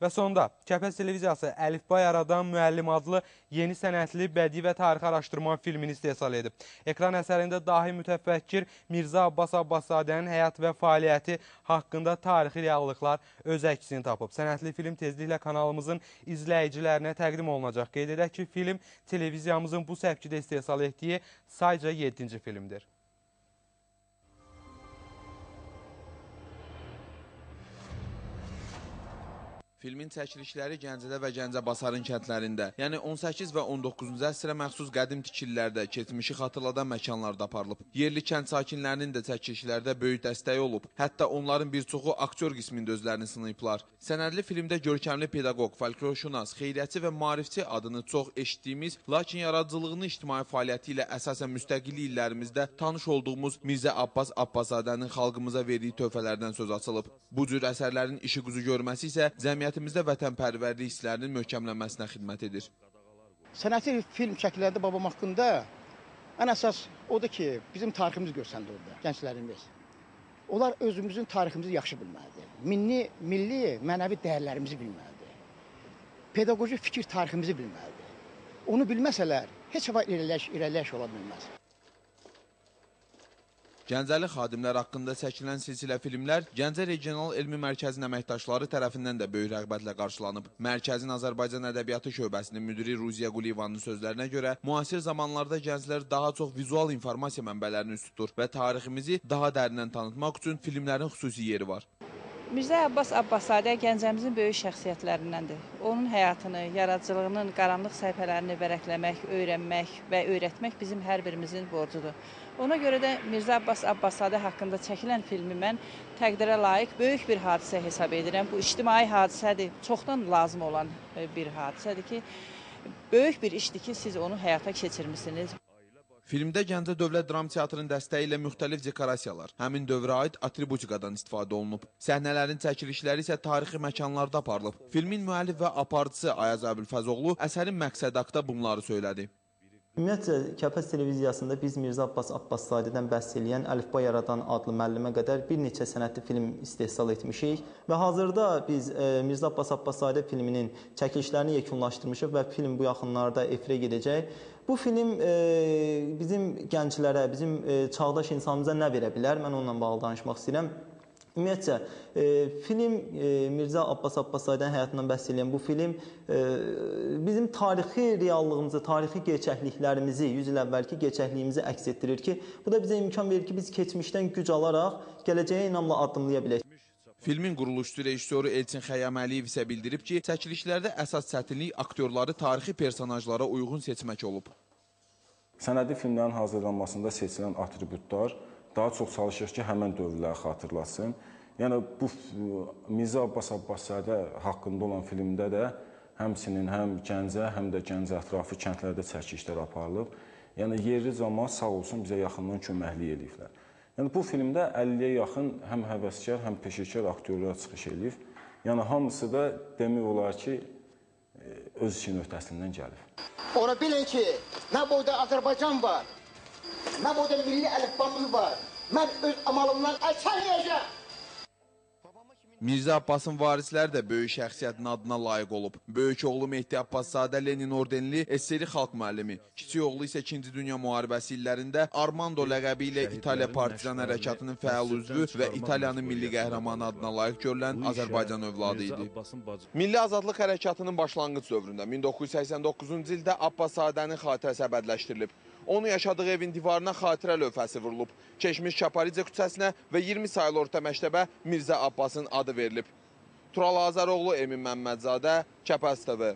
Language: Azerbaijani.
Və sonda Kəpəz televiziyası Əlifba yaradan müəllim adlı yeni sənətli bədii və tarixi araşdırma filmini istehsal edib. Ekran əsərində dahi mütəfəkkir Mirzə Abbas Abbaszadənin həyat və fəaliyyəti haqqında tarixi reallıqlar öz əksini tapıb. Sənətli film tezliklə kanalımızın izləyicilərinə təqdim olunacaq. Qeyd edək ki, film televiziyamızın bu səpkidə istehsal etdiyi sayca 7-ci filmdir. Filmin çəkilişləri Gəncədə və Gəncəbasarın kəndlərində, yəni 18 və 19-cu əsrə məxsus qədim tikililərdə, keçmişi xatırladan məkanlarda aparılıb. Yerli kənd sakinlərinin də çəkilişlərdə böyük dəstəyi olub. Hətta onların bir çoxu aktyor qismində özlərini sınayıblar. Sənədli filmdə görkəmli pedaqoq, folklorşünas, xeyriyyətçi və maarifçi adını çox eşitdiyimiz, lakin yaradıcılığını ictimai fəaliyyəti ilə əsasən müstəqillik illərimizdə tanış olduğumuz Mirzə Abbas Abbaszadənin xalqımıza verdiyi töhfələrdən söz açılıb. Bu cür əsərlərin işi quzu görməsi isə cəmiyyətimizdə vətənpərvərlik hisslərinin möhkəmlənməsinə xidmət edir. Sənəti film şəkillərdə babam haqqında ən əsas odur ki, bizim tariximiz görsəndə orada, gənclərimiz. Onlar özümüzün tariximizi yaxşı bilməlidir. Milli, mənəvi dəyərlərimizi bilməlidir. Pedaqoji fikir tariximizi bilməlidir. Onu bilməsələr, heç vaxt irəliləş ola bilməz. Gəncəli xadimlər haqqında çəkilən silsilə filmlər Gəncə Regional Elmi Mərkəzinin əməkdaşları tərəfindən də böyük rəğbətlə qarşılanıb. Mərkəzin Azərbaycan Ədəbiyyatı şöbəsinin müdiri Ruziyə Quliyevanın sözlərinə görə, müasir zamanlarda gənclər daha çox vizual informasiya mənbələrini üst tutur və tariximizi daha dərindən tanıtmaq üçün filmlərin xüsusi yeri var. Mirzə Abbas Abbaszadə Gəncəmizin böyük şəxsiyyətlərindəndir. Onun həyatını, yaradıcılığının qaranlıq səhifələrini vərəqləmək, öyrənmək və öyrətmək bizim hər birimizin borcudur. Ona görə də Mirzə Abbas Abbaszadə haqqında çəkilən filmi mən təqdirə layiq böyük bir hadisə hesab edirəm. Bu ictimai hadisədir, çoxdan lazım olan bir hadisədir ki, böyük bir işdir ki, siz onu həyata keçirmişsiniz. Filmdə Gəncə Dövlət Dram Teatrının dəstəyi ilə müxtəlif dekorasiyalar, həmin dövrə aid atributikadan istifadə olunub. Səhnələrin çəkilişləri isə tarixi məkanlarda aparılıb. Filmin müəllif və aparıcısı Ayaz Əbülfəzoğlu əsərin məqsədi haqqında bunları söylədi. Ümumiyyətlə, Kəpəz televiziyasında biz Mirzə Abbas Abbaszadədən bəhs eləyən Əlifba yaradan adlı müəllimə qədər bir neçə sənətli film istehsal etmişik və hazırda biz Mirzə Abbas Abbaszadə filminin çəkilişlərini yekunlaşdırmışıq və film bu yaxınlarda efirə gedəcək. Bu film bizim gənclərə, bizim çağdaş insanımıza nə verə bilər? Mən onunla bağlı danışmaq istəyirəm. Ümumiyyətcə, film Mirzə Abbas Abbaszadənin həyatından bəhs edən bu film bizim tarixi reallığımızı, tarixi gerçəkliklərimizi, 100 il əvvəlki gerçəkliyimizi əks etdirir ki, bu da bizə imkan verir ki, biz keçmişdən güc alaraq gələcəyə inamla addımlaya bilək. Filmin quruluşçu rejissoru Elçin Xəyyəməliyev isə bildirib ki, çəkilişlərdə əsas çətinlik aktyorları tarixi personajlara uyğun seçmək olub. Sənədli filmlərin hazırlanmasında seçilən atributlar daha çox çalışır ki, həmən dövrləri xatırlasın. Yəni, bu Mirzə Abbas Abbaszzadə haqqında olan filmdə də həmçinin həm Gəncə, həm də Gəncə ətrafı kəndlərdə çəkilişlər aparılıb. Yəni, yerli cəmaət sağ olsun bizə yaxından köməklik ediblər. Yəni, bu filmdə 50-yə yaxın həm həvəskar, həm peşəkar aktyorlar çıxış edib. Yəni, hamısı da demək olar ki, öz işin öhdəsindən gəlib. Ora bilin ki, nə boyda Azərbaycan var, nə boyda milli əlifbamız var. Mən öz amalımdan əl çəkməyəcəm. Mirzə Abbasın varisləri də böyük şəxsiyyətin adına layiq olub. Böyük oğlu Mehdi Abbaszadə Lenin ordenli SSR xalq müəllimi, kiçik oğlu isə 2-ci Dünya müharibəsi illərində Armando ləqəbi ilə İtaliya Partizan hərəkatının fəal üzvü və İtaliyanın milli qəhrəmanı adına layiq görülən Azərbaycan övladı idi. Milli azadlıq hərəkatının başlanğıc dövründə 1989-cu ildə Abbaszadənin xatirəsi əbədləşdirilib. Onun yaşadığı evin divarına xatirə lövhəsi vurulub. Keçmiş Çaparicə küçəsinə və 20 sayılı orta məktəbə Mirzə Abbasın adı verilib. Tural Azaroğlu, Emin Məmmədzadə, Kəpəz TV.